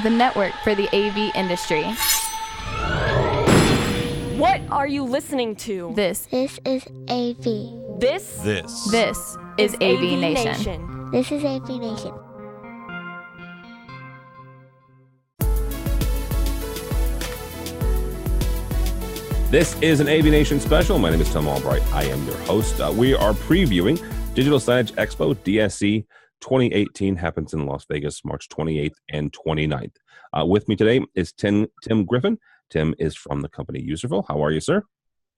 the network for the AV industry. What are you listening to? This is AV. This is AVNation. This is AVNation. This is an AVNation special. My name is Tom Albright. I am your host. We are previewing Digital Signage Expo, DSE 2018, happens in Las Vegas, March 28th and 29th. With me today is Tim Griffin. Tim is from the company Userville. How are you, sir?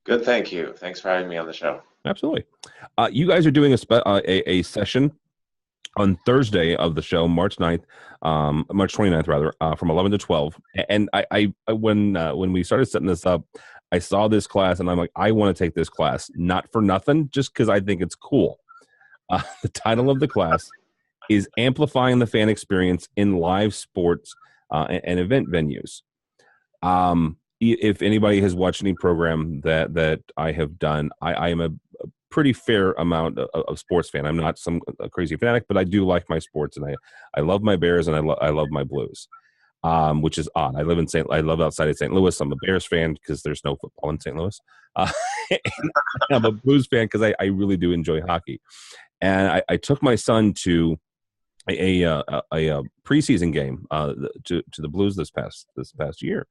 Good, thank you. Thanks for having me on the show. Absolutely. You guys are doing a session on Thursday of the show, March 29th rather, from 11 to 12. And when we started setting this up, I saw this class and I'm like, I want to take this class, not for nothing, just because I think it's cool. The title of the class is Amplifying the Fan Experience in Live Sports and Event Venues. If anybody has watched any program that I have done, I am a pretty fair amount of sports fan. I'm not some crazy fanatic, but I do like my sports, and I love my Bears and I love my Blues, which is odd. I live outside of St. Louis. I'm a Bears fan because there's no football in St. Louis. I'm a Blues fan because I really do enjoy hockey, and I took my son to a preseason game to the Blues this past year,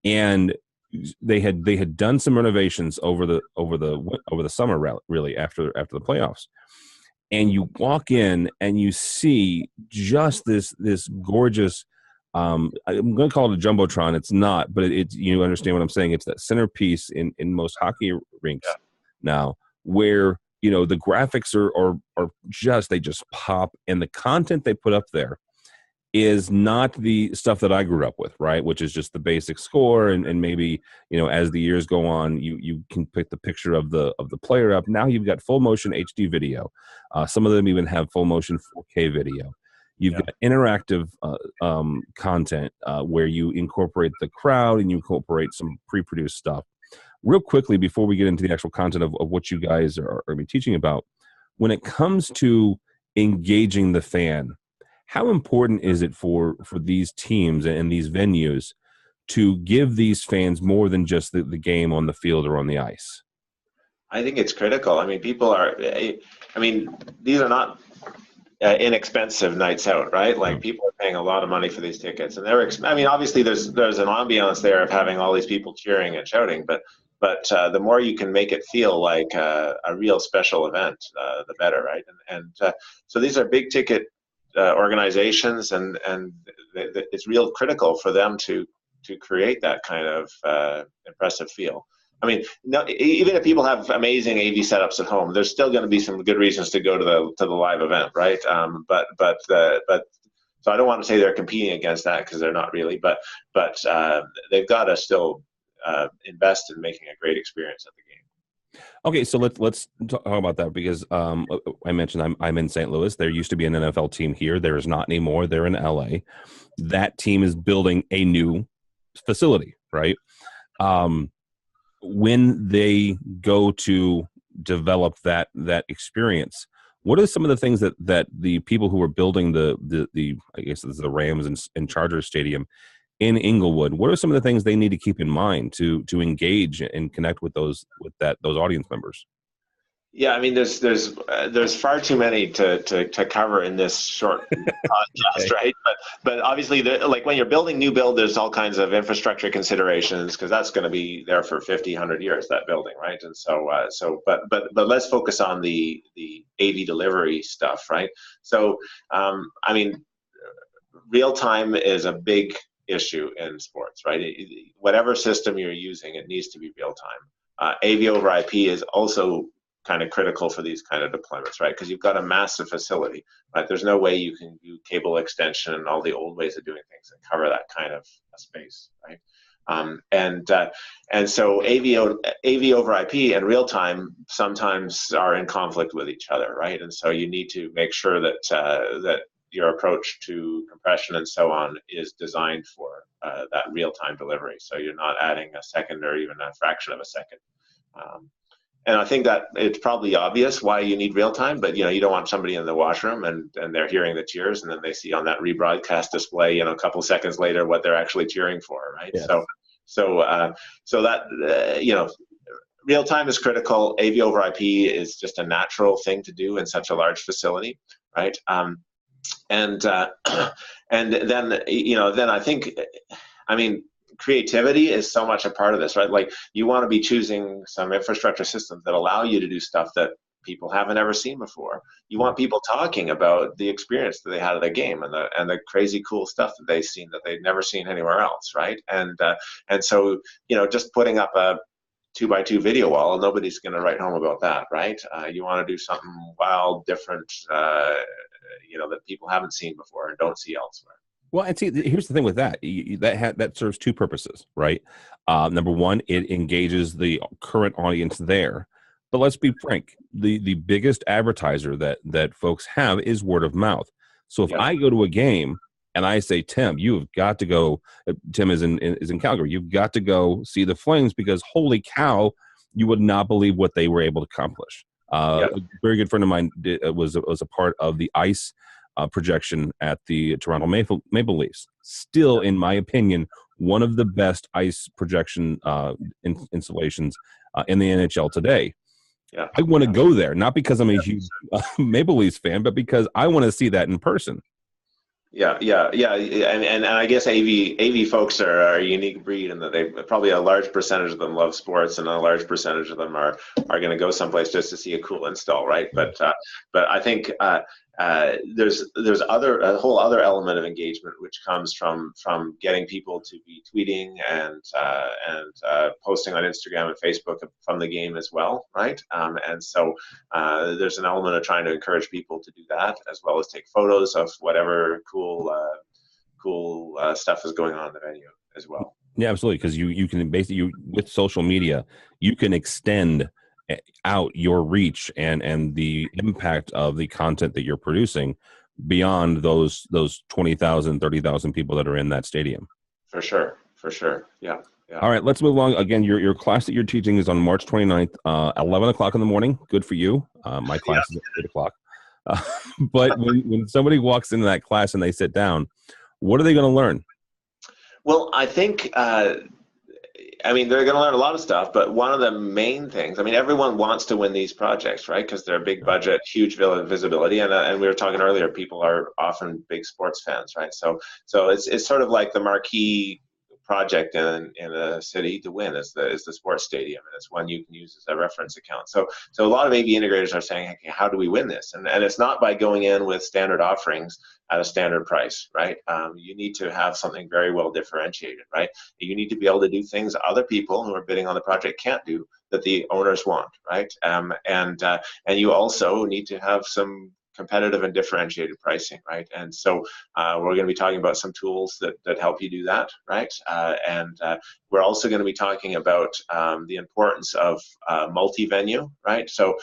and they had done some renovations over the summer, really after the playoffs, and you walk in and you see just this gorgeous. I'm going to call it a jumbotron. It's not, but it's you understand what I'm saying. It's that centerpiece in most hockey rinks now, where the graphics are just, they just pop, and the content they put up there is not the stuff that I grew up with, right? Which is just the basic score, and maybe, as the years go on, you can pick the picture of the player up. Now you've got full motion HD video. Some of them even have full motion 4K video. You've got interactive content where you incorporate the crowd and you incorporate some pre-produced stuff. Real quickly, before we get into the actual content of what you guys are going to be teaching about, when it comes to engaging the fan, how important is it for these teams and these venues to give these fans more than just the game on the field or on the ice? I think it's critical. These are not inexpensive nights out, right? Like people are paying a lot of money for these tickets, and obviously there's an ambiance there of having all these people cheering and shouting, but the more you can make it feel like a real special event, the better, right? And so these are big ticket organizations, and it's real critical for them to create that kind of impressive feel. No, even if people have amazing AV setups at home, there's still going to be some good reasons to go to the live event, right? But so I don't want to say they're competing against that, because they're not really. But they've got to still invest in making a great experience at the game. Okay, so let's talk about that, because I mentioned I'm in St. Louis. There used to be an NFL team here. There is not anymore. They're in LA. That team is building a new facility, right? When they go to develop that experience, what are some of the things that the people who are building the I guess it's the Rams and Chargers stadium in Inglewood, what are some of the things they need to keep in mind to engage and connect with those audience members? Yeah, there's far too many to cover in this short podcast, right? But obviously, like when you're building new build, there's all kinds of infrastructure considerations, because that's going to be there for 50, 100 years, that building, right? And but let's focus on the AV delivery stuff, right? So, real time is a big issue in sports, right? Whatever system you're using, it needs to be real time. AV over IP is also kind of critical for these kind of deployments, right? Because you've got a massive facility, right? There's no way you can do cable extension and all the old ways of doing things that cover that kind of space, right? And so AV over IP and real time sometimes are in conflict with each other, right? And so you need to make sure that your approach to compression and so on is designed for that real time delivery. So you're not adding a second or even a fraction of a second. And I think that it's probably obvious why you need real time, but you don't want somebody in the washroom and they're hearing the cheers, and then they see on that rebroadcast display, a couple seconds later what they're actually cheering for, right? Yes. So that real time is critical. AV over IP is just a natural thing to do in such a large facility, right? And then I think, creativity is so much a part of this, right? Like, you want to be choosing some infrastructure systems that allow you to do stuff that people haven't ever seen before. You want people talking about the experience that they had of the game and the crazy cool stuff that they've seen that they've never seen anywhere else, right? And so just putting up a 2x2 video wall, nobody's going to write home about that, right? You want to do something wild, different, that people haven't seen before and don't see elsewhere. Well, and see, here's the thing with that. That serves two purposes, right? Number one, it engages the current audience there. But let's be frank, the biggest advertiser that folks have is word of mouth. So if I go to a game and I say, Tim, you've got to go, Tim is in Calgary, you've got to go see the Flames because holy cow, you would not believe what they were able to accomplish. A very good friend of mine was a part of the ice projection at the Toronto Maple Leafs. Still, in my opinion, one of the best ice projection installations in the NHL today. Yeah. I want to go there, not because I'm a huge Maple Leafs fan, but because I want to see that in person. Yeah, and I guess AV folks are a unique breed in that they probably a large percentage of them love sports, and a large percentage of them are going to go someplace just to see a cool install, right? But I think there's a whole other element of engagement which comes from getting people to be tweeting and posting on Instagram and Facebook from the game as well, right? And so there's an element of trying to encourage people to do that, as well as take photos of whatever cool stuff is going on in the venue as well. Yeah, absolutely, because you can basically with social media you can extend out your reach and the impact of the content that you're producing beyond those 20,000, 30,000 people that are in that stadium. For sure. Yeah. All right, let's move along. Again, your class that you're teaching is on March 29th, 11 o'clock in the morning. Good for you. My class is at 8 o'clock. But when somebody walks into that class and they sit down, what are they going to learn? Well, I think they're going to learn a lot of stuff, but one of the main things, everyone wants to win these projects, right? Because they're big budget, huge visibility. And we were talking earlier, people are often big sports fans, right? So it's sort of like the marquee project in a city to win is the sports stadium, and it's one you can use as a reference account. So a lot of AV integrators are saying, okay, how do we win this? And it's not by going in with standard offerings at a standard price, right? You need to have something very well differentiated, right? You need to be able to do things other people who are bidding on the project can't do that the owners want, right? And you also need to have some competitive and differentiated pricing, right? And so we're going to be talking about some tools that help you do that, right? And we're also going to be talking about the importance of multi-venue, right? So,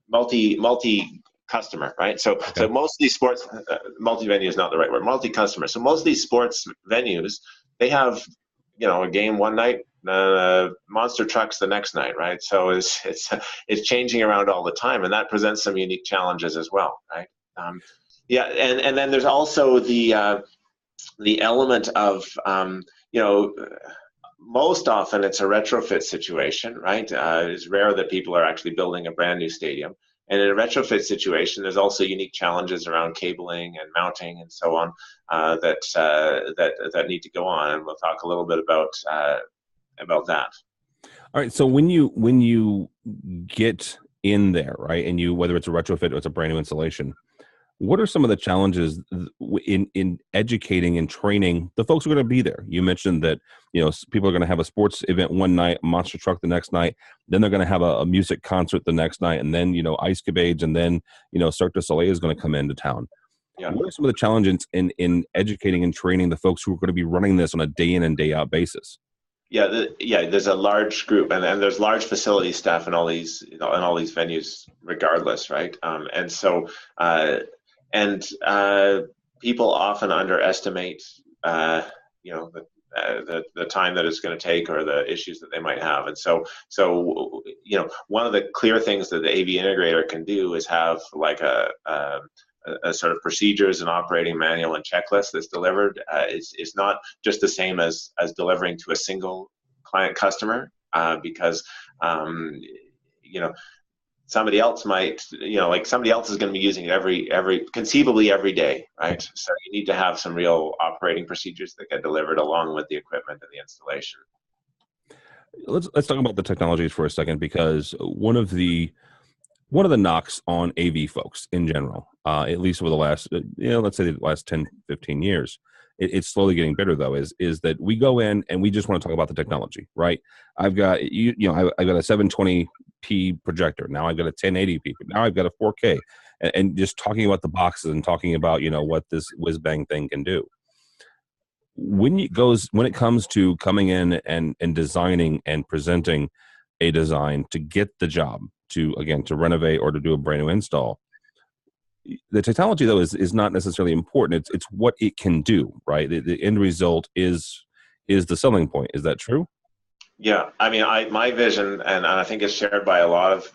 multi-customer, right? So most of these sports, multi-venue is not the right word, multi-customer. So most of these sports venues, they have, a game one night, monster trucks the next night, right? So it's changing around all the time, and that presents some unique challenges as well, right? And then there's also the element of most often it's a retrofit situation, right? It's rare that people are actually building a brand new stadium. And in a retrofit situation, there's also unique challenges around cabling and mounting and so on that need to go on, and we'll talk a little bit about that. All right. So when you get in there, right, and whether it's a retrofit or it's a brand new installation, what are some of the challenges in educating and training the folks who are going to be there? You mentioned that people are going to have a sports event one night, a monster truck the next night, then they're going to have a music concert the next night, and then Ice Capades, and then Cirque du Soleil is going to come into town. Yeah. What are some of the challenges in educating and training the folks who are going to be running this on a day in and day out basis? Yeah, there's a large group, and there's large facility staff in all these venues, regardless, right? And so. People often underestimate, the the time that it's going to take or the issues that they might have. And so one of the clear things that the AV integrator can do is have like a sort of procedures and operating manual and checklist that's delivered. It's not just the same as delivering to a single client customer, because somebody else might, somebody else is going to be using it conceivably every day, right? So you need to have some real operating procedures that get delivered along with the equipment and the installation. Let's talk about the technologies for a second, because one of the knocks on AV folks in general, at least over the last, let's say the last 10, 15 years, it's slowly getting better though, is that we go in and we just want to talk about the technology, right? I've got, I've got a 720p projector. Now I've got a 1080p. Now I've got a 4K, and just talking about the boxes and talking about, what this whiz bang thing can do. When it comes to coming in and designing and presenting a design to get the job, to renovate or to do a brand new install, the technology though is not necessarily important. It's what it can do, right? The end result is the selling point. Is that true? Yeah, I mean, my vision, and I think it's shared by a lot of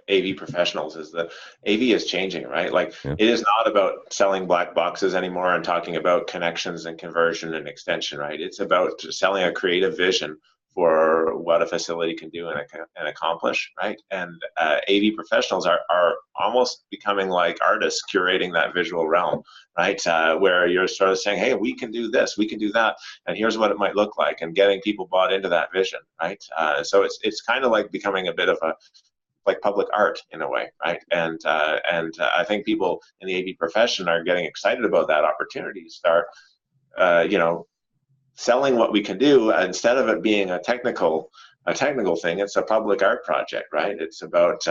AV professionals, is that AV is changing, right? Like, It is not about selling black boxes anymore and talking about connections and conversion and extension, right? It's about selling a creative vision for what a facility can do and accomplish, right? And AV professionals are almost becoming like artists curating that visual realm, right? Where you're sort of saying, hey, we can do this, we can do that, and here's what it might look like, and getting people bought into that vision, right? So it's kind of like becoming a bit of like public art in a way, right? And I think people in the AV profession are getting excited about that opportunity to start, selling what we can do. Instead of it being a technical thing, it's a public art project, right? It's about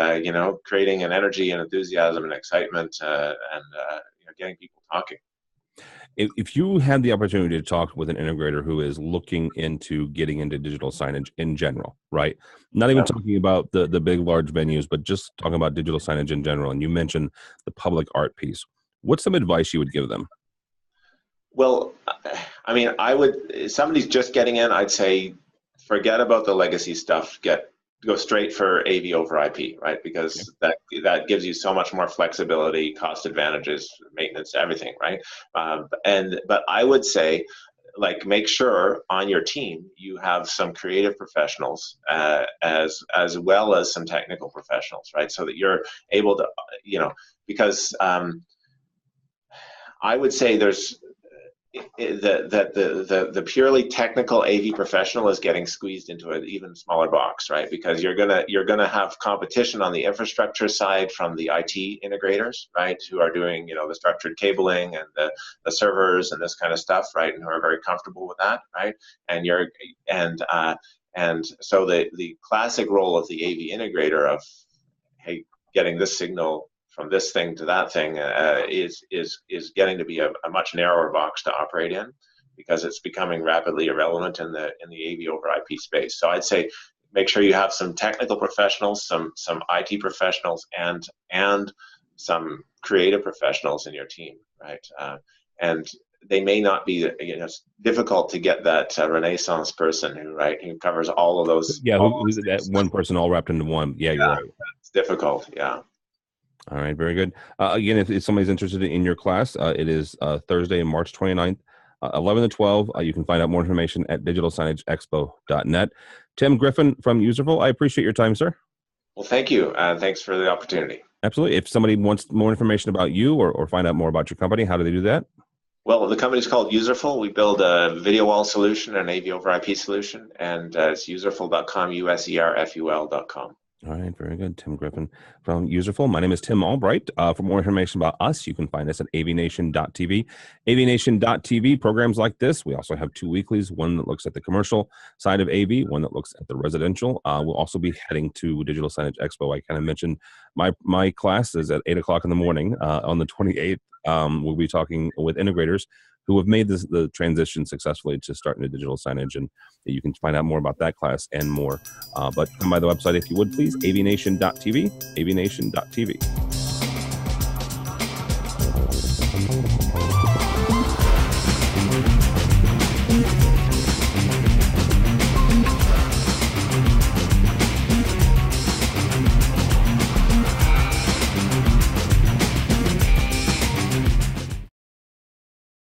creating an energy and enthusiasm and excitement, and getting people talking. If you had the opportunity to talk with an integrator who is looking into getting into digital signage in general, right? Not even talking about the big, large venues, but just talking about digital signage in general, and you mentioned the public art piece, what's some advice you would give them? Well, I mean, if somebody's just getting in, I'd say forget about the legacy stuff. Go straight for AV over IP, right? Because that gives you so much more flexibility, cost advantages, maintenance, everything, right? But I would say, like, make sure on your team you have some creative professionals as well as some technical professionals, right? So that you're able to, because I would say there's the purely technical AV professional is getting squeezed into an even smaller box, right? Because you're gonna have competition on the infrastructure side from the IT integrators, right? Who are doing the structured cabling and the servers and this kind of stuff, right? And who are very comfortable with that, right? And so the classic role of the AV integrator of, hey, getting this signal from this thing to that thing is getting to be a much narrower box to operate in, because it's becoming rapidly irrelevant in the AV over IP space. So I'd say make sure you have some technical professionals, some IT professionals, and some creative professionals in your team, right? And they may not be, it's difficult to get that Renaissance person who covers all of those. Yeah, who's that one person all wrapped into one? Yeah, you're right. It's difficult, yeah. All right, very good. Again, if somebody's interested in your class, it is Thursday, March 29th, 11 to 12. You can find out more information at digitalsignageexpo.net. Tim Griffin from Userful, I appreciate your time, sir. Well, thank you. Thanks for the opportunity. Absolutely. If somebody wants more information about you or find out more about your company, how do they do that? Well, the company's called Userful. We build a video wall solution, an AV over IP solution, and it's userful.com, userful.com. All right, very good. Tim Griffin from Userful. My name is Tim Albright. For more information about us, you can find us at AVNation.tv. AVNation.tv, programs like this. We also have 2 weeklies, one that looks at the commercial side of AV, one that looks at the residential. We'll also be heading to Digital Signage Expo. I kind of mentioned my class is at 8 o'clock in the morning on the 28th. We'll be talking with integrators who have made the transition successfully to starting the digital signage, and you can find out more about that class and more. But come by the website if you would, please, avnation.tv, avnation.tv.